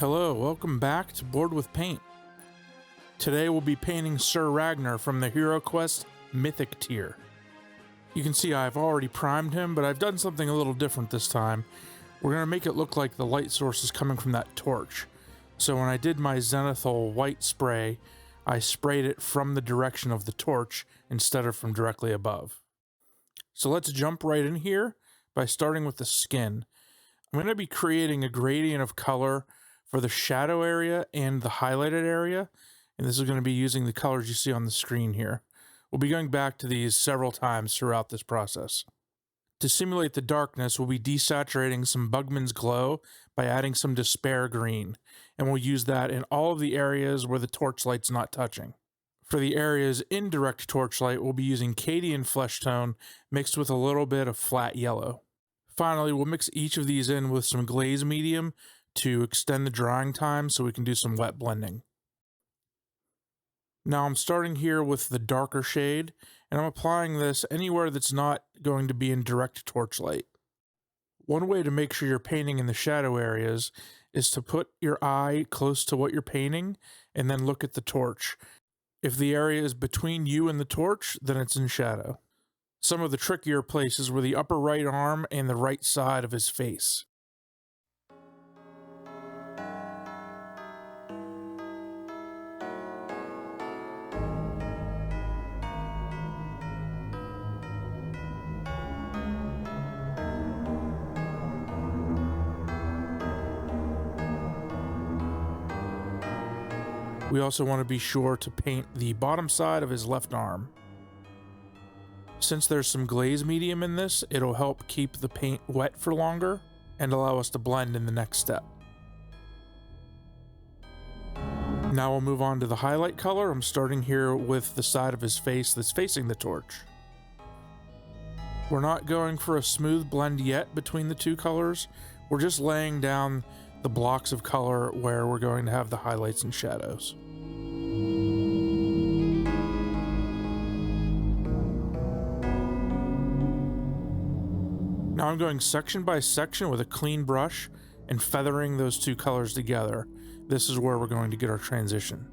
Hello, welcome back to Board with Paint. Today we'll be painting Sir Ragnar from the HeroQuest Mythic Tier. You can see I've already primed him, but I've done something a little different this time. We're going to make it look like the light source is coming from that torch. So when I did my zenithal white spray, I sprayed it from the direction of the torch instead of from directly above. So let's jump right in here by starting with the skin. I'm going to be creating a gradient of color for the shadow area and the highlighted area, and this is going to be using the colors you see on the screen here. We'll be going back to these several times throughout this process. To simulate the darkness, we'll be desaturating some Bugman's Glow by adding some Despair Green, and we'll use that in all of the areas where the torchlight's not touching. For the areas in direct torchlight, we'll be using Cadian Fleshtone mixed with a little bit of flat yellow. Finally, we'll mix each of these in with some Glaze medium to extend the drying time so we can do some wet blending. Now I'm starting here with the darker shade, and I'm applying this anywhere that's not going to be in direct torchlight. One way to make sure you're painting in the shadow areas is to put your eye close to what you're painting and then look at the torch. If the area is between you and the torch, then it's in shadow. Some of the trickier places were the upper right arm and the right side of his face. We also want to be sure to paint the bottom side of his left arm. Since there's some glaze medium in this, it'll help keep the paint wet for longer and allow us to blend in the next step. Now we'll move on to the highlight color. I'm starting here with the side of his face that's facing the torch. We're not going for a smooth blend yet between the two colors. We're just laying down the blocks of color where we're going to have the highlights and shadows. Now I'm going section by section with a clean brush and feathering those two colors together. This is where we're going to get our transition.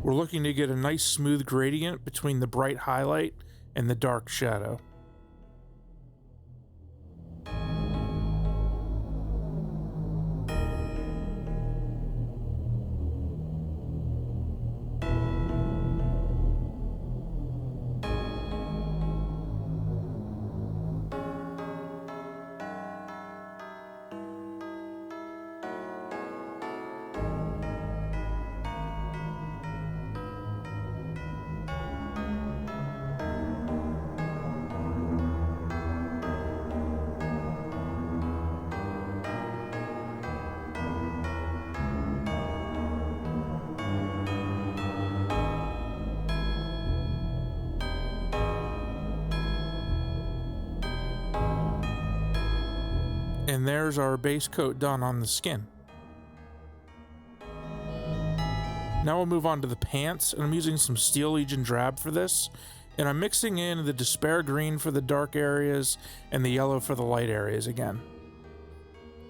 We're looking to get a nice smooth gradient between the bright highlight and the dark shadow. And there's our base coat done on the skin. Now we'll move on to the pants, and I'm using some Steel Legion Drab for this, and I'm mixing in the Despair Green for the dark areas and the yellow for the light areas again.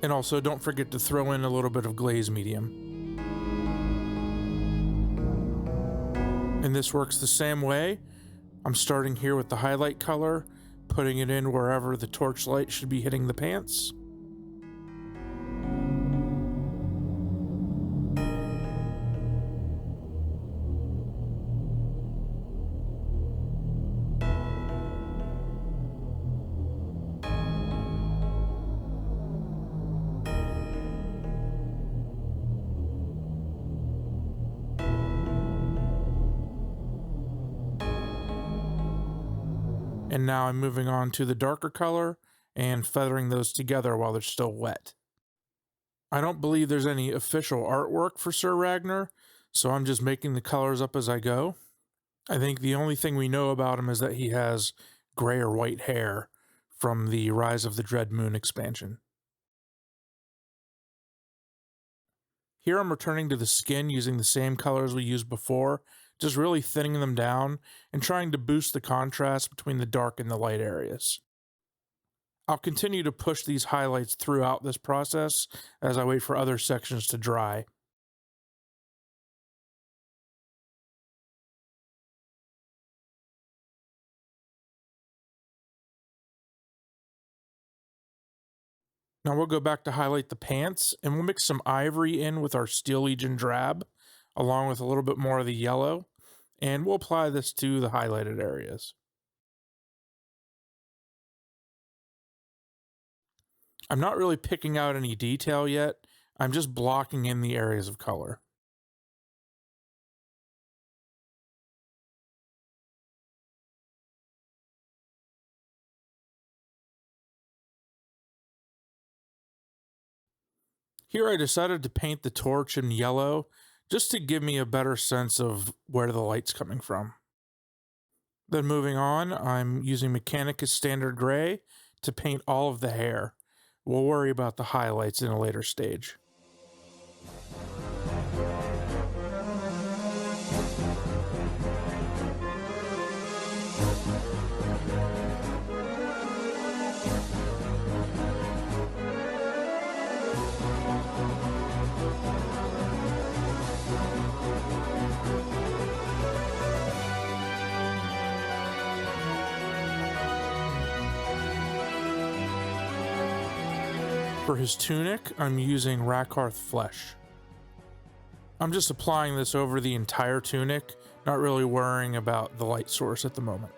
And also don't forget to throw in a little bit of Glaze medium. And this works the same way. I'm starting here with the highlight color, putting it in wherever the torchlight should be hitting the pants. And now I'm moving on to the darker color and feathering those together while they're still wet. I don't believe there's any official artwork for Sir Ragnar, so I'm just making the colors up as I go. I think the only thing we know about him is that he has gray or white hair from the Rise of the Dread Moon expansion. Here I'm returning to the skin using the same colors we used before, just really thinning them down and trying to boost the contrast between the dark and the light areas. I'll continue to push these highlights throughout this process as I wait for other sections to dry. Now we'll go back to highlight the pants, and we'll mix some ivory in with our Steel Legion Drab, along with a little bit more of the yellow, and we'll apply this to the highlighted areas. I'm not really picking out any detail yet, I'm just blocking in the areas of color. Here I decided to paint the torch in yellow, just to give me a better sense of where the light's coming from. Then moving on, I'm using Mechanicus Standard Gray to paint all of the hair. We'll worry about the highlights in a later stage. For his tunic, I'm using Rakarth Flesh. I'm just applying this over the entire tunic, not really worrying about the light source at the moment.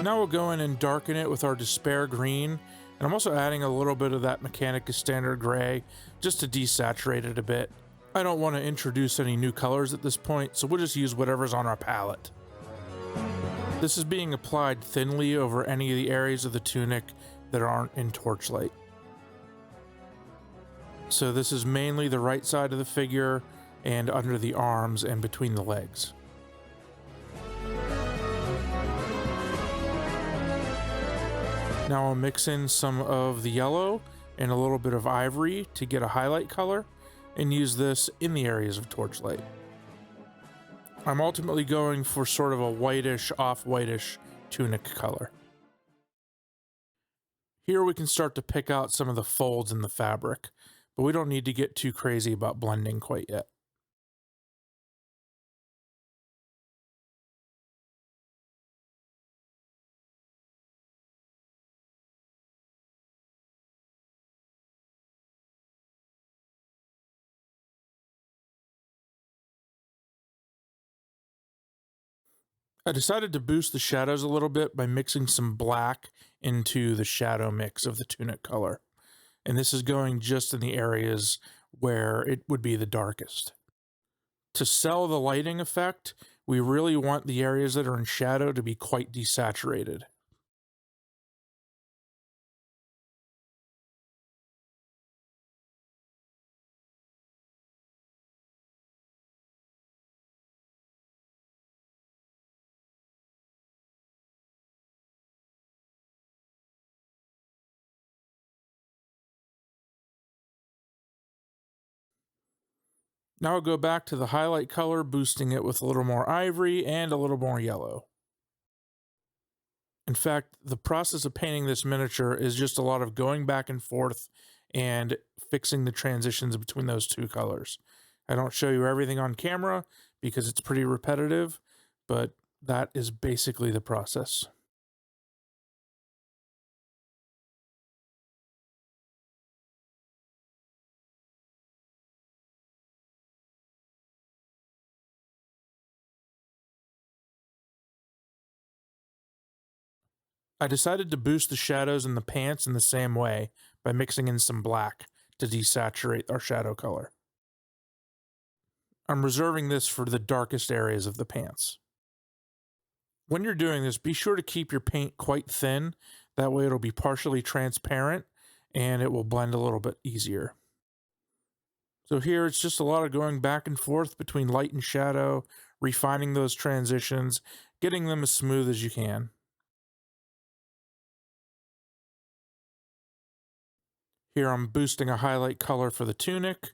Now we'll go in and darken it with our Despair Green, and I'm also adding a little bit of that Mechanicus Standard Gray just to desaturate it a bit. I don't want to introduce any new colors at this point, so we'll just use whatever's on our palette. This is being applied thinly over any of the areas of the tunic that aren't in torchlight. So this is mainly the right side of the figure and under the arms and between the legs. Now I'll mix in some of the yellow and a little bit of ivory to get a highlight color and use this in the areas of torchlight. I'm ultimately going for sort of a whitish, off-whitish tunic color. Here we can start to pick out some of the folds in the fabric, but we don't need to get too crazy about blending quite yet. I decided to boost the shadows a little bit by mixing some black into the shadow mix of the tunic color. And this is going just in the areas where it would be the darkest. To sell the lighting effect, we really want the areas that are in shadow to be quite desaturated. Now I'll go back to the highlight color, boosting it with a little more ivory and a little more yellow. In fact, the process of painting this miniature is just a lot of going back and forth and fixing the transitions between those two colors. I don't show you everything on camera because it's pretty repetitive, but that is basically the process. I decided to boost the shadows in the pants in the same way by mixing in some black to desaturate our shadow color. I'm reserving this for the darkest areas of the pants. When you're doing this, be sure to keep your paint quite thin. That way it'll be partially transparent and it will blend a little bit easier. So here it's just a lot of going back and forth between light and shadow, refining those transitions, getting them as smooth as you can. Here I'm boosting a highlight color for the tunic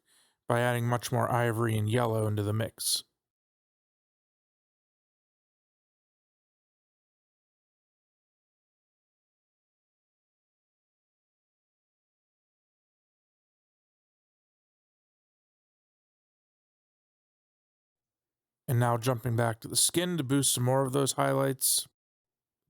by adding much more ivory and yellow into the mix. And now jumping back to the skin to boost some more of those highlights.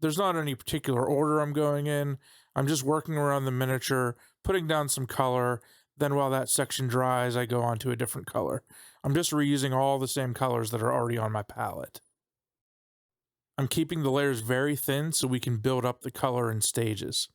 There's not any particular order I'm going in. I'm just working around the miniature, putting down some color. Then while that section dries, I go on to a different color. I'm just reusing all the same colors that are already on my palette. I'm keeping the layers very thin so we can build up the color in stages.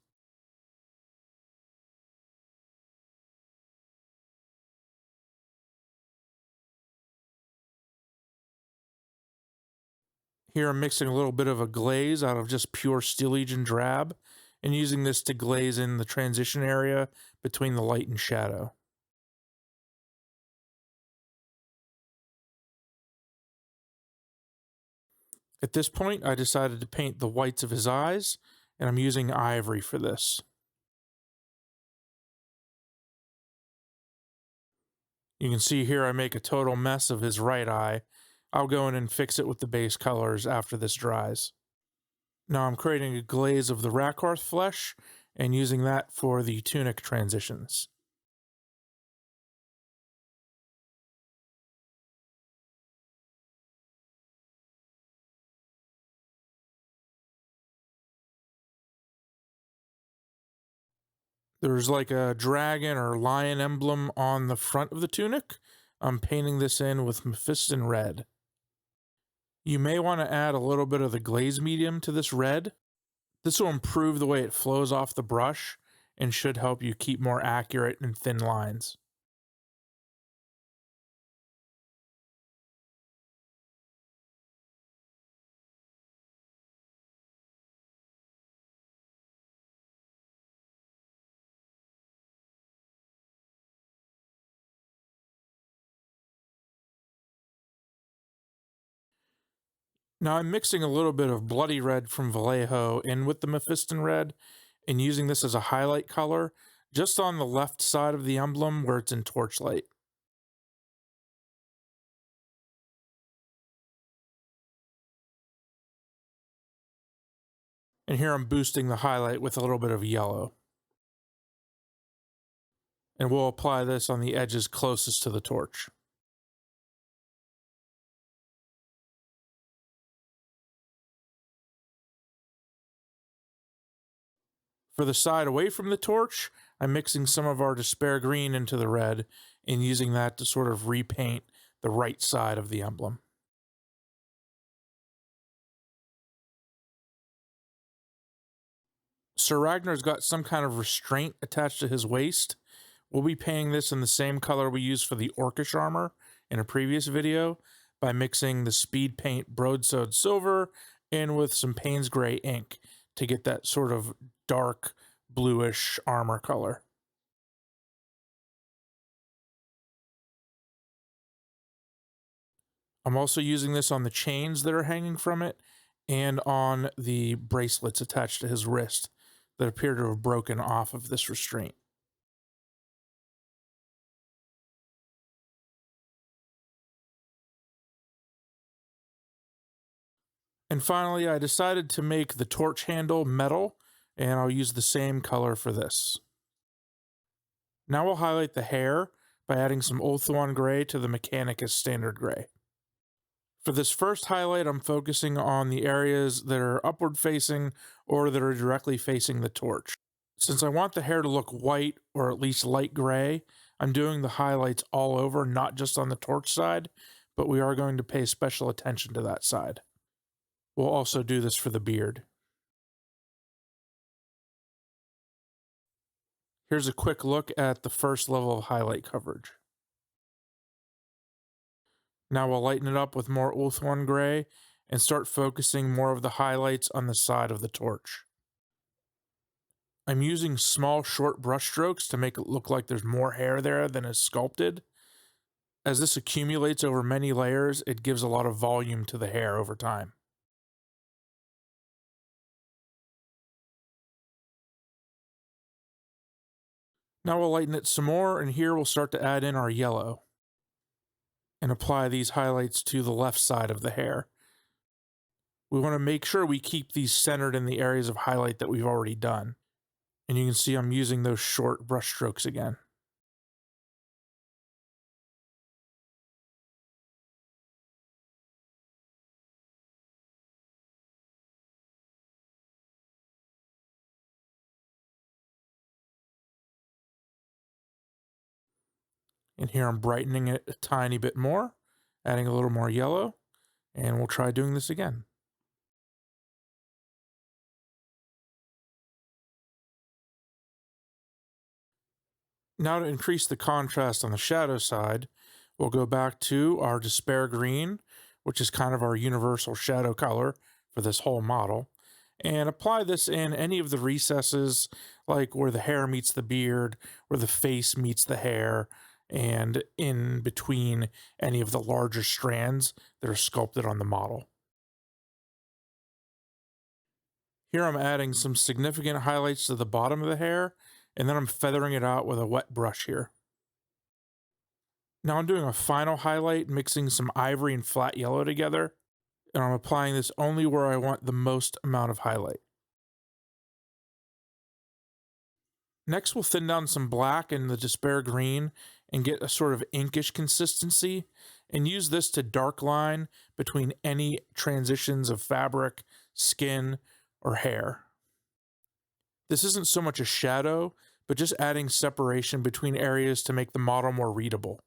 Here I'm mixing a little bit of a glaze out of just pure Steel Legion Drab and using this to glaze in the transition area between the light and shadow. At this point, I decided to paint the whites of his eyes, and I'm using Ivory for this. You can see here I make a total mess of his right eye. I'll go in and fix it with the base colors after this dries. Now I'm creating a glaze of the Rakarth Flesh and using that for the tunic transitions. There's like a dragon or lion emblem on the front of the tunic. I'm painting this in with Mephiston Red. You may want to add a little bit of the glaze medium to this red. This will improve the way it flows off the brush and should help you keep more accurate and thin lines. Now I'm mixing a little bit of bloody red from Vallejo in with the Mephiston Red and using this as a highlight color just on the left side of the emblem where it's in torchlight. And here I'm boosting the highlight with a little bit of yellow. And we'll apply this on the edges closest to the torch. For the side away from the torch, I'm mixing some of our Despair Green into the red and using that to sort of repaint the right side of the emblem. Sir Ragnar's got some kind of restraint attached to his waist. We'll be painting this in the same color we used for the Orcish armor in a previous video by mixing the Speedpaint Brodesode Silver in with some Payne's Gray ink to get that sort of dark bluish armor color. I'm also using this on the chains that are hanging from it and on the bracelets attached to his wrist that appear to have broken off of this restraint. And finally, I decided to make the torch handle metal, and I'll use the same color for this. Now we'll highlight the hair by adding some Ulthuan Grey to the Mechanicus Standard Gray. For this first highlight, I'm focusing on the areas that are upward facing or that are directly facing the torch. Since I want the hair to look white or at least light gray, I'm doing the highlights all over, not just on the torch side, but we are going to pay special attention to that side. We'll also do this for the beard. Here's a quick look at the first level of highlight coverage. Now we'll lighten it up with more Ulthuan Grey and start focusing more of the highlights on the side of the torch. I'm using small short brush strokes to make it look like there's more hair there than is sculpted. As this accumulates over many layers, it gives a lot of volume to the hair over time. Now we'll lighten it some more, and here we'll start to add in our yellow and apply these highlights to the left side of the hair. We want to make sure we keep these centered in the areas of highlight that we've already done. And you can see I'm using those short brush strokes again. And here I'm brightening it a tiny bit more, adding a little more yellow, and we'll try doing this again. Now to increase the contrast on the shadow side, we'll go back to our Despair Green, which is kind of our universal shadow color for this whole model, and apply this in any of the recesses, like where the hair meets the beard, where the face meets the hair, and in between any of the larger strands that are sculpted on the model. Here I'm adding some significant highlights to the bottom of the hair, and then I'm feathering it out with a wet brush here. Now I'm doing a final highlight, mixing some ivory and flat yellow together, and I'm applying this only where I want the most amount of highlight. Next, we'll thin down some black in the Despair Green and get a sort of inkish consistency, and use this to dark line between any transitions of fabric, skin, or hair. This isn't so much a shadow, but just adding separation between areas to make the model more readable.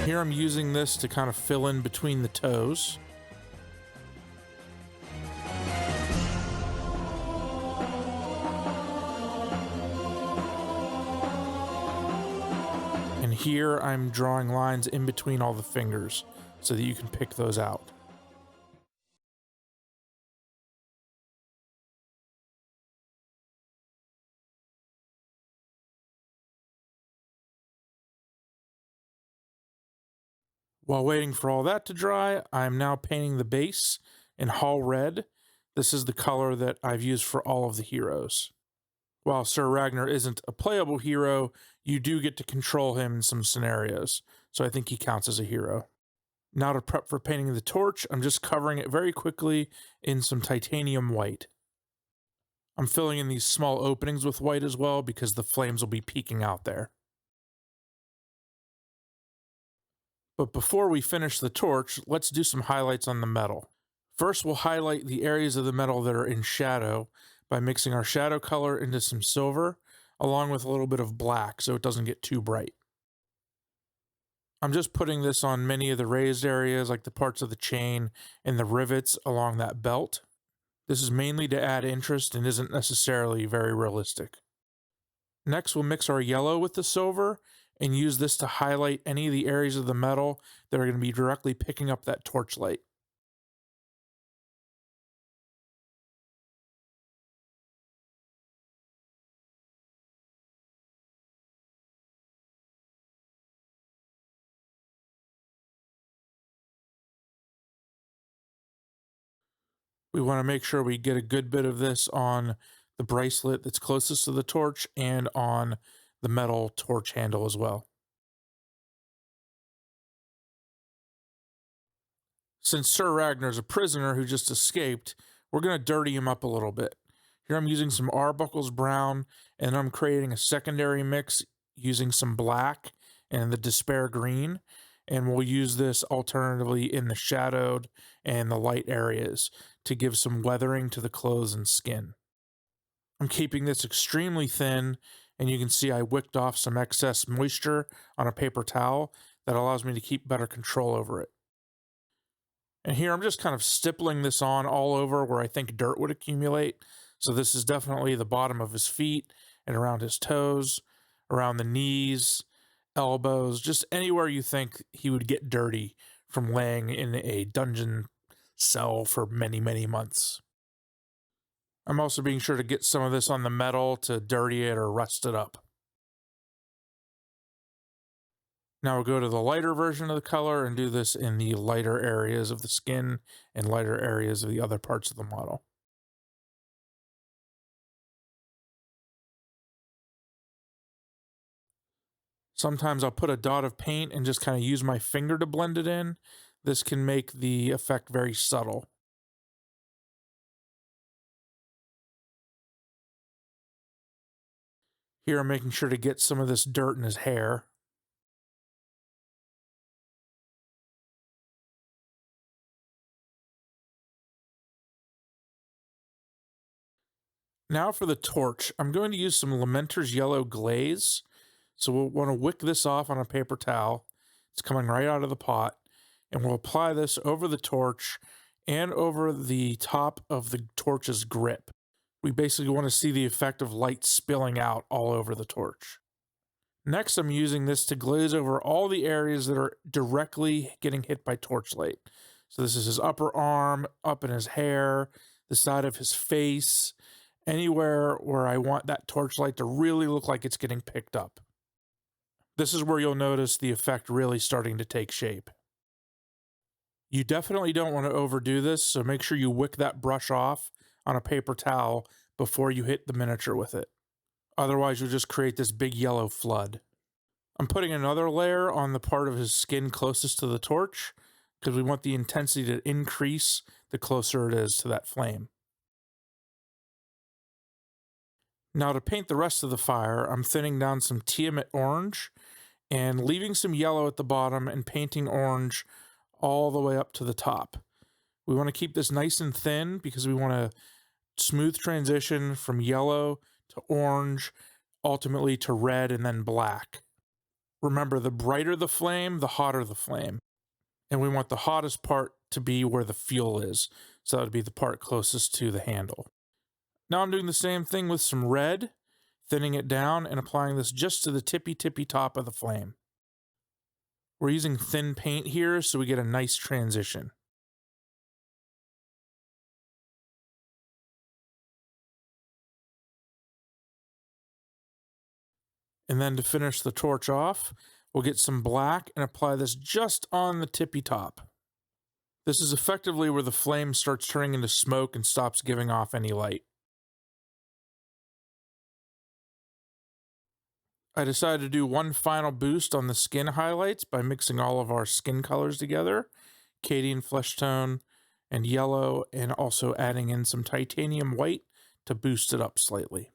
Here I'm using this to kind of fill in between the toes. And here I'm drawing lines in between all the fingers so that you can pick those out. While waiting for all that to dry, I'm now painting the base in Hall Red. This is the color that I've used for all of the heroes. While Sir Ragnar isn't a playable hero, you do get to control him in some scenarios, so I think he counts as a hero. Now to prep for painting the torch, I'm just covering it very quickly in some titanium white. I'm filling in these small openings with white as well because the flames will be peeking out there. But before we finish the torch, let's do some highlights on the metal. First, we'll highlight the areas of the metal that are in shadow by mixing our shadow color into some silver, along with a little bit of black so it doesn't get too bright. I'm just putting this on many of the raised areas, like the parts of the chain and the rivets along that belt. This is mainly to add interest and isn't necessarily very realistic. Next, we'll mix our yellow with the silver and use this to highlight any of the areas of the metal that are going to be directly picking up that torchlight. We want to make sure we get a good bit of this on the bracelet that's closest to the torch and on the metal torch handle as well. Since Sir Ragnar is a prisoner who just escaped, we're going to dirty him up a little bit. Here I'm using some Arbuckles Brown, and I'm creating a secondary mix using some black and the Despair Green, and we'll use this alternatively in the shadowed and the light areas to give some weathering to the clothes and skin. I'm keeping this extremely thin, and you can see I wicked off some excess moisture on a paper towel that allows me to keep better control over it. And here I'm just kind of stippling this on all over where I think dirt would accumulate. So this is definitely the bottom of his feet and around his toes, around the knees, elbows, just anywhere you think he would get dirty from laying in a dungeon cell for many, many months. I'm also being sure to get some of this on the metal to dirty it or rust it up. Now we'll go to the lighter version of the color and do this in the lighter areas of the skin and lighter areas of the other parts of the model. Sometimes I'll put a dot of paint and just kind of use my finger to blend it in. This can make the effect very subtle. Here I'm making sure to get some of this dirt in his hair. Now for the torch, I'm going to use some Lamenter's Yellow Glaze. So we'll want to wick this off on a paper towel. It's coming right out of the pot. And we'll apply this over the torch and over the top of the torch's grip. We basically want to see the effect of light spilling out all over the torch. Next, I'm using this to glaze over all the areas that are directly getting hit by torchlight. So this is his upper arm, up in his hair, the side of his face, anywhere where I want that torchlight to really look like it's getting picked up. This is where you'll notice the effect really starting to take shape. You definitely don't want to overdo this, so make sure you wick that brush off on a paper towel before you hit the miniature with it. Otherwise, you'll just create this big yellow flood. I'm putting another layer on the part of his skin closest to the torch because we want the intensity to increase the closer it is to that flame. Now to paint the rest of the fire, I'm thinning down some Tiamat Orange and leaving some yellow at the bottom and painting orange all the way up to the top. We want to keep this nice and thin because we want a smooth transition from yellow to orange, ultimately to red and then black. Remember, the brighter the flame, the hotter the flame. And we want the hottest part to be where the fuel is. So that would be the part closest to the handle. Now I'm doing the same thing with some red, thinning it down and applying this just to the tippy top of the flame. We're using thin paint here so we get a nice transition. And then to finish the torch off, we'll get some black and apply this just on the tippy top. This is effectively where the flame starts turning into smoke and stops giving off any light. I decided to do one final boost on the skin highlights by mixing all of our skin colors together, Cadian Fleshtone and yellow, and also adding in some titanium white to boost it up slightly.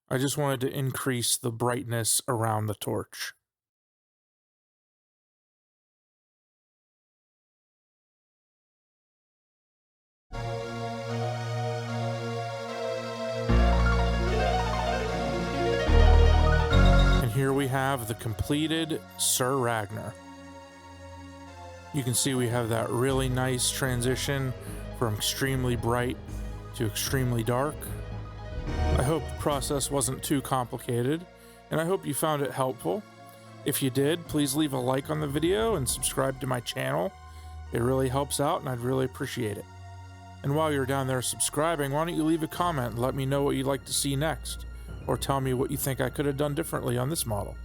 I just wanted to increase the brightness around the torch. And here we have the completed Sir Ragnar. You can see we have that really nice transition from extremely bright to extremely dark. I hope the process wasn't too complicated, and I hope you found it helpful. If you did, please leave a like on the video and subscribe to my channel. It really helps out, and I'd really appreciate it. And while you're down there subscribing, why don't you leave a comment and let me know what you'd like to see next, or tell me what you think I could have done differently on this model.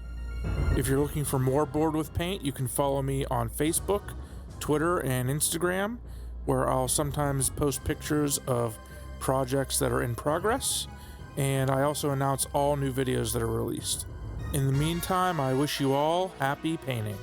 If you're looking for more Bored with Paint, you can follow me on Facebook, Twitter, and Instagram, where I'll sometimes post pictures of projects that are in progress, and I also announce all new videos that are released. In the meantime, I wish you all happy painting.